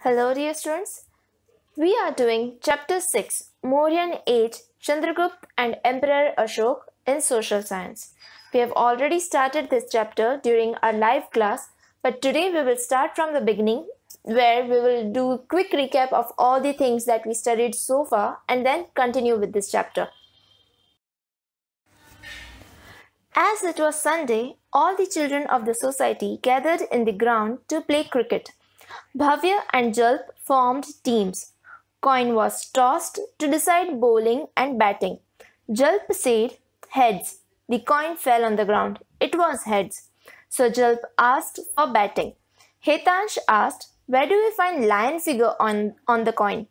Hello dear students, we are doing chapter 6 Mauryan Age, Chandragupta and Emperor Ashok in Social Science. We have already started this chapter during our live class, but today we will start from the beginning where we will do a quick recap of all the things that we studied so far and then continue with this chapter. As it was Sunday, all the children of the society gathered in the ground to play cricket. Bhavya and Jalp formed teams. Coin was tossed to decide bowling and batting. Jalp said heads. The coin fell on the ground. It was heads. So Jalp asked for batting. Hetansh asked, where do we find lion figure on the coin?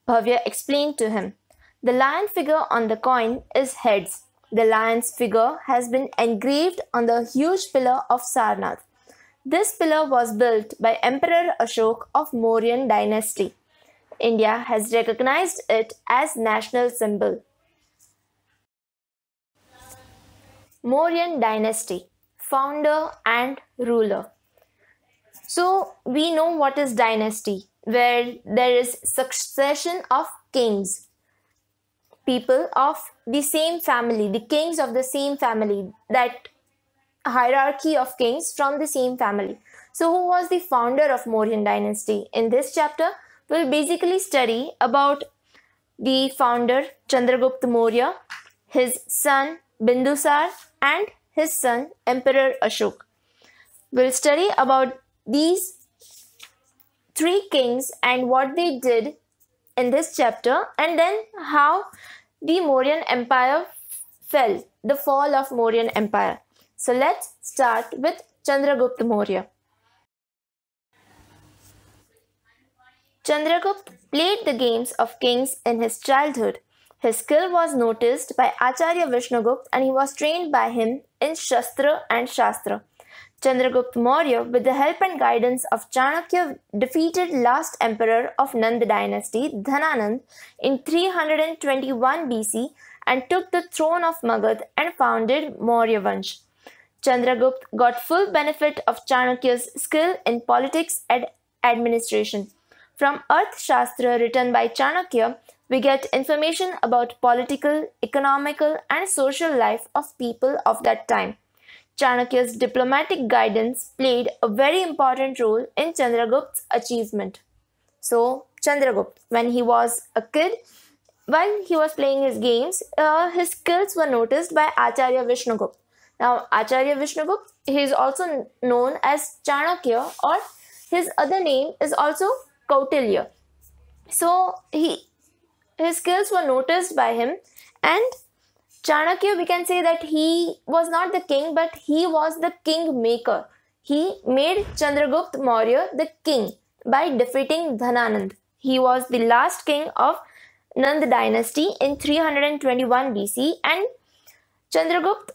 Bhavya explained to him. The lion figure on the coin is heads. The lion's figure has been engraved on the huge pillar of Sarnath. This pillar was built by Emperor Ashok of Mauryan dynasty. India has recognized it as national symbol. Mauryan dynasty, founder and ruler. So we know what is dynasty, where there is succession of kings. People of the same family, the kings of the same family, that hierarchy of kings from the same family. So who was the founder of Mauryan dynasty? In this chapter, we'll basically study about the founder Chandragupta Maurya, his son Bindusar and his son Emperor Ashok. We'll study about these three kings and what they did in this chapter, and then how the Mauryan Empire fell, the fall of Mauryan Empire. So let's start with Chandragupta Maurya. Chandragupta played the games of kings in his childhood. His skill was noticed by Acharya Vishnugupta and he was trained by him in Shastra and Shastra. Chandragupta Maurya, with the help and guidance of Chanakya, defeated last emperor of Nanda dynasty, Dhananand, in 321 BC and took the throne of Magad and founded Maurya Vansh. Chandragupta got full benefit of Chanakya's skill in politics and administration. From Arthashastra written by Chanakya, we get information about political, economical and social life of people of that time. Chanakya's diplomatic guidance played a very important role in Chandragupta's achievement. So, Chandragupta, when he was a kid, while he was playing his games, his skills were noticed by Acharya Vishnugupta. Now, Acharya Vishnugupta, he is also known as Chanakya, or his other name is also Kautilya. So, his skills were noticed by him, and Chanakya, we can say that he was not the king, but he was the king maker. He made Chandragupta Maurya the king by defeating Dhananand. He was the last king of Nanda dynasty in 321 BC, and Chandragupta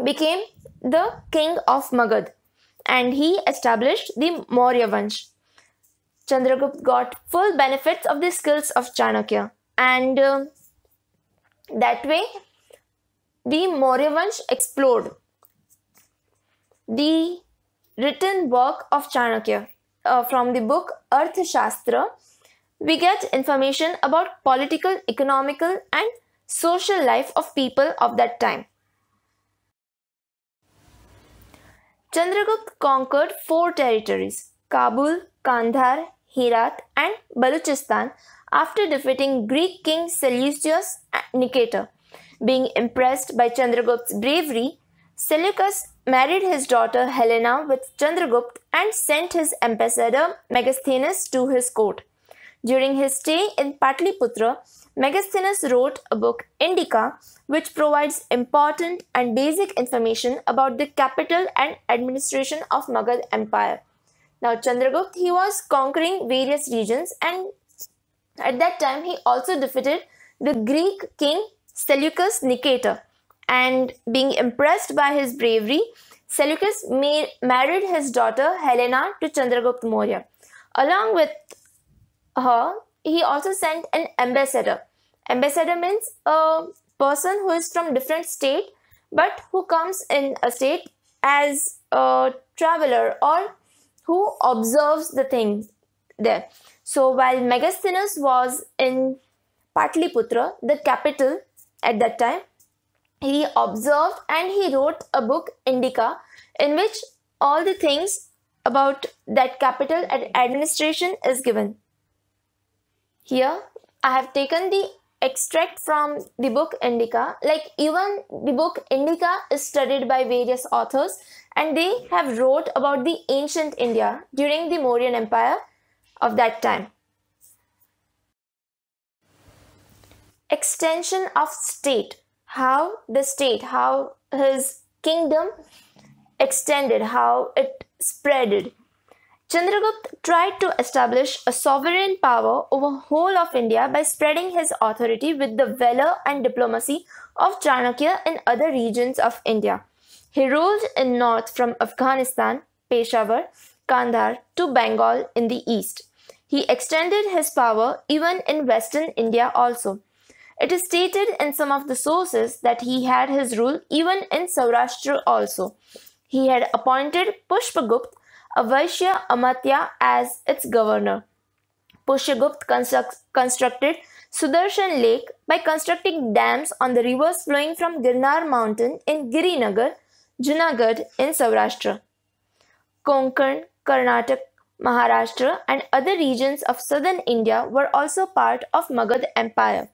became the king of Magad and he established the Maurya Vansh. Chandragupta got full benefits of the skills of Chanakya, and that way the Maurya Vansh explored. The written work of Chanakya from the book Arthashastra, we get information about political, economical and social life of people of that time. Chandragupta conquered 4 territories, Kabul, Kandhar, Herat and Baluchistan, after defeating Greek king Seleucus Nicator. Being impressed by Chandragupta's bravery, Seleucus married his daughter Helena with Chandragupta and sent his ambassador Megasthenes to his court. During his stay in Patliputra, Megasthenes wrote a book, Indica, which provides important and basic information about the capital and administration of Magad Empire. Now, Chandragupta, he was conquering various regions, and at that time he also defeated the Greek king Seleucus Nicator. And being impressed by his bravery, Seleucus married his daughter Helena to Chandragupta Maurya. Along with her, he also sent an ambassador. Ambassador means a person who is from different state but who comes in a state as a traveler or who observes the thing there. So while Megasthenes was in Patliputra, the capital at that time, he observed and he wrote a book, Indica, in which all the things about that capital and administration is given. Here I have taken the extract from the book Indica. Like, even the book Indica is studied by various authors, and they have wrote about the ancient India during the Mauryan Empire of that time. Extension of state. How his kingdom extended, how it spreaded. Chandragupta tried to establish a sovereign power over whole of India by spreading his authority with the valor and diplomacy of Chanakya in other regions of India. He ruled in north from Afghanistan, Peshawar, Kandahar to Bengal in the east. He extended his power even in western India also. It is stated in some of the sources that he had his rule even in Saurashtra also. He had appointed Pushpagupta, a Vaishya Amatya, as its governor. Pushpagupta constructed Sudarshan Lake by constructing dams on the rivers flowing from Girnar mountain in Girinagar, Junagadh in Saurashtra. Konkan, Karnataka, Maharashtra and other regions of southern India were also part of Magadh Empire.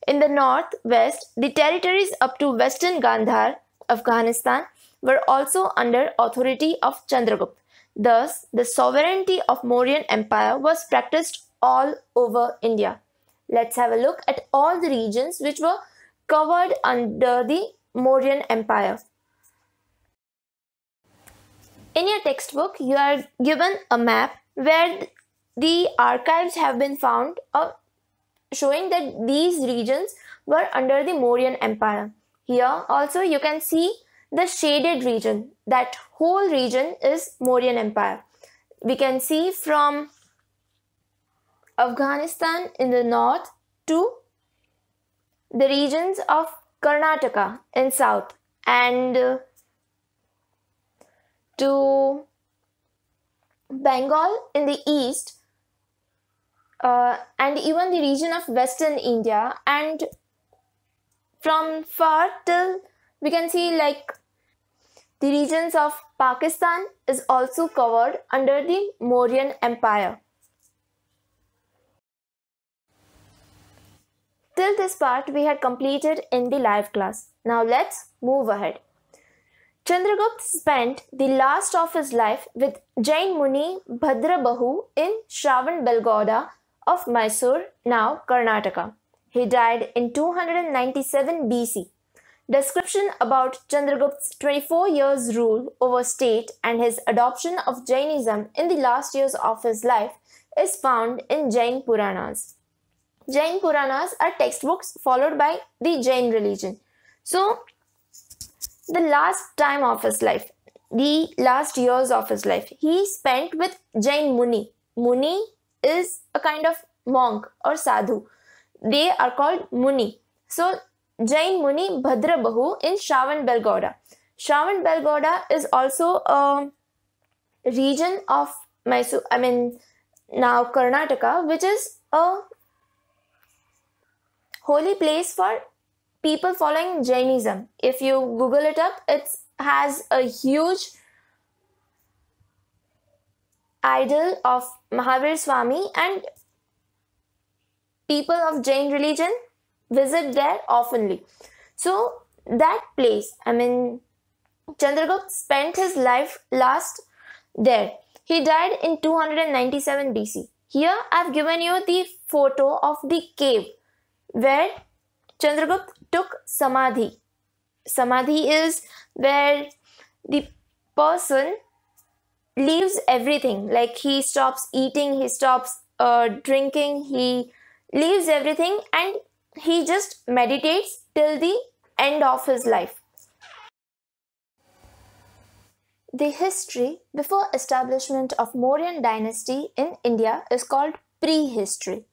In the northwest, the territories up to western Gandhar, Afghanistan, were also under authority of Chandragupta. Thus, the sovereignty of Mauryan Empire was practiced all over India. Let's have a look at all the regions which were covered under the Mauryan Empire. In your textbook, you are given a map where the archives have been found showing that these regions were under the Mauryan Empire. Here also you can see the shaded region. That whole region is Mauryan Empire. We can see from Afghanistan in the north to the regions of Karnataka in south, and to Bengal in the east, and even the region of western India, and from far till we can see like the regions of Pakistan is also covered under the Mauryan Empire. Till this part we had completed in the live class. Now let's move ahead. Chandragupta spent the last of his life with Jain Muni Bhadrabahu in Shravanbelgoda of Mysore, now Karnataka. He died in 297 BC. Description about Chandragupta's 24 years rule over state and his adoption of Jainism in the last years of his life is found in Jain Puranas. Jain Puranas are textbooks followed by the Jain religion. So, the last time of his life, the last years of his life, he spent with Jain Muni. Muni is a kind of monk or sadhu. They are called Muni. So, Jain Muni Bhadrabahu in Shravanbelgoda. Shravanbelgoda is also a region of Mysore, now Karnataka, which is a holy place for people following Jainism. If you Google it up, it has a huge idol of Mahavir Swami, and people of Jain religion visit there oftenly. So that place, Chandragupta spent his life last there. He died in 297 BC. Here I have given you the photo of the cave where Chandragupta took Samadhi. Samadhi is where the person leaves everything, like he stops eating, he stops drinking, he leaves everything and he just meditates till the end of his life. The history before establishment of Mauryan dynasty in India is called prehistory.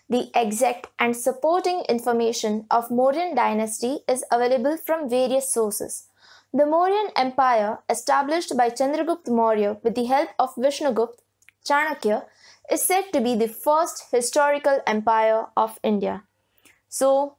The exact and supporting information of Mauryan dynasty is available from various sources. The Mauryan Empire, established by Chandragupta Maurya with the help of Vishnugupta, Chanakya is said to be the first historical empire of India. So,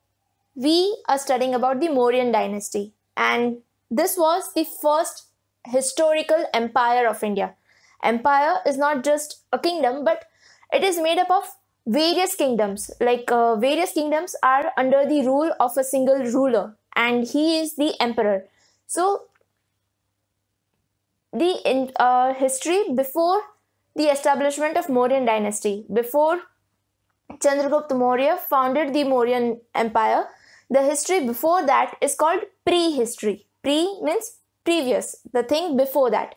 we are studying about the Mauryan dynasty, and this was the first historical empire of India. Empire is not just a kingdom, but it is made up of various kingdoms. Various kingdoms are under the rule of a single ruler, and he is the emperor. So, the history before the establishment of Mauryan dynasty, before Chandragupta Maurya founded the Mauryan Empire, the history before that is called prehistory. Pre means previous, the thing before that.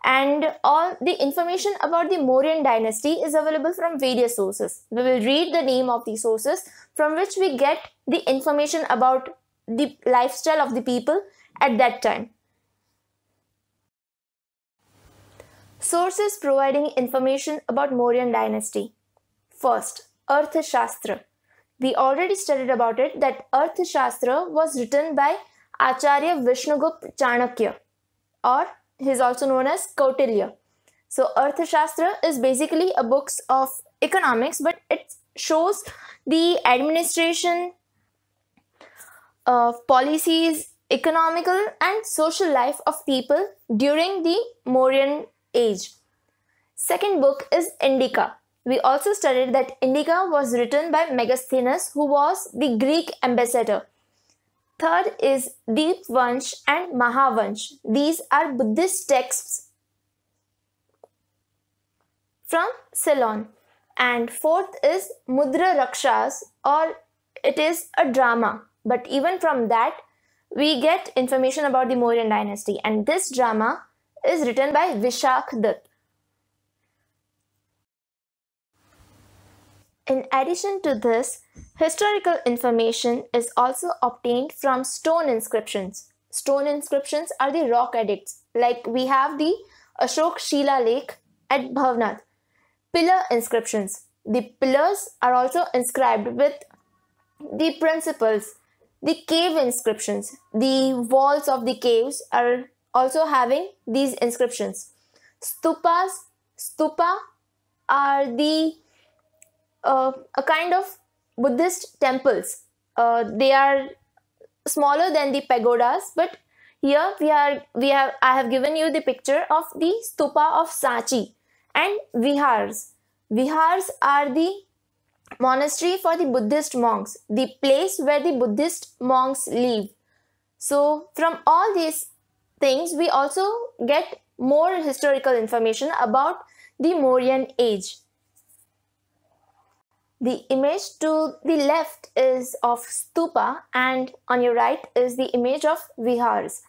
And all the information about the Mauryan dynasty is available from various sources. We will read the name of the sources from which we get the information about the lifestyle of the people at that time. Sources providing information about Mauryan dynasty. First, Arthashastra. We already studied about it that Arthashastra was written by Acharya Vishnugupta Chanakya, or he is also known as Kautilya. So Arthashastra is basically a book of economics, but it shows the administration of policies, economical and social life of people during the Mauryan age. Second book is Indica. We also studied that Indica was written by Megasthenes, who was the Greek ambassador. Third is Deepvansh and Mahavansh. These are Buddhist texts from Ceylon. And fourth is Mudra Rakshas, or it is a drama. But even from that, we get information about the Mauryan dynasty. And this drama is written by Vishak Dutt. In addition to this, historical information is also obtained from stone inscriptions. Stone inscriptions are the rock edicts. Like we have the Ashok Shila Lake at Bhavnath. Pillar inscriptions. The pillars are also inscribed with the principles. The cave inscriptions. The walls of the caves are also having these inscriptions. Stupa are the a kind of Buddhist temples. They are smaller than the pagodas, but here I have given you the picture of the stupa of Sanchi and vihars. Vihars are the monastery for the Buddhist monks, the place where the Buddhist monks live. So from all these things, we also get more historical information about the Mauryan age. The image to the left is of stupa and on your right is the image of vihars.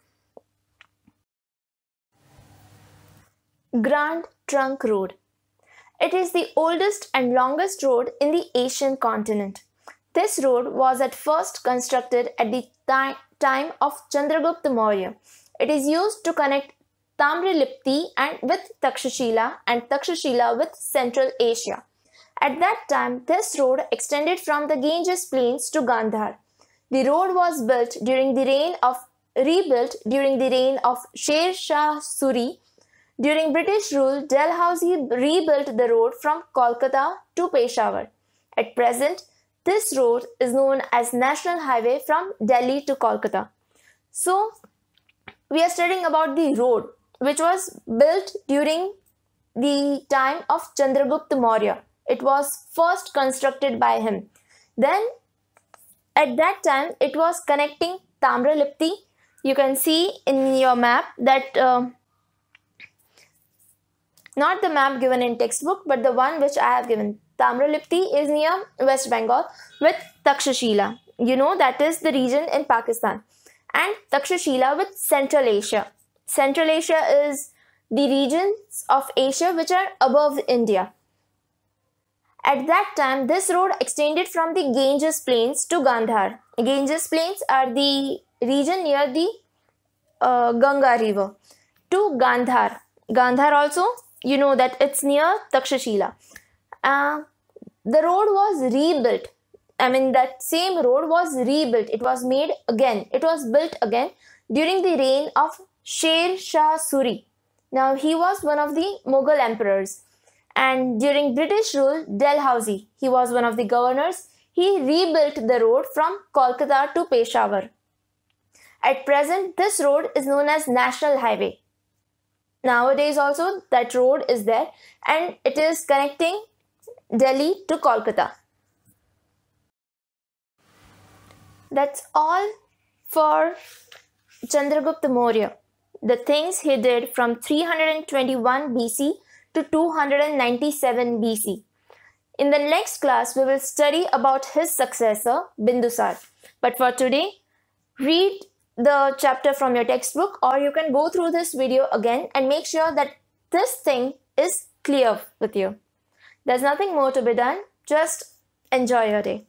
Grand Trunk Road. It is the oldest and longest road in the Asian continent. This road was at first constructed at the time of Chandragupta Maurya. It is used to connect Tamralipti and with Takshashila and Takshashila with Central Asia. At that time, this road extended from the Ganges plains to Gandhar. The road was rebuilt during the reign of Sher Shah Suri. During British rule, Dalhousie rebuilt the road from Kolkata to Peshawar. At present, this road is known as National Highway from Delhi to Kolkata. So, we are studying about the road which was built during the time of Chandragupta Maurya. It was first constructed by him. Then, at that time, it was connecting Tamralipti. You can see in your map that, not the map given in textbook, but the one which I have given. Tamralipti is near West Bengal with Takshashila. You know that is the region in Pakistan. And Takshashila with Central Asia. Central Asia is the regions of Asia which are above India. At that time, this road extended from the Ganges plains to Gandhar. Ganges plains are the region near the Ganga river. To Gandhar. Gandhar also, you know that it's near Takshashila. The road was rebuilt. That same road was rebuilt. It was made again. It was built again during the reign of Sher Shah Suri. Now, he was one of the Mughal emperors. And during British rule, Dalhousie, he was one of the governors, he rebuilt the road from Kolkata to Peshawar. At present, this road is known as National Highway. Nowadays also that road is there and it is connecting Delhi to Kolkata. That's all for Chandragupta Maurya. The things he did from 321 BC to 297 BC. In the next class, we will study about his successor, Bindusar. But for today, read the chapter from your textbook, or you can go through this video again and make sure that this thing is clear with you. There's nothing more to be done. Just enjoy your day.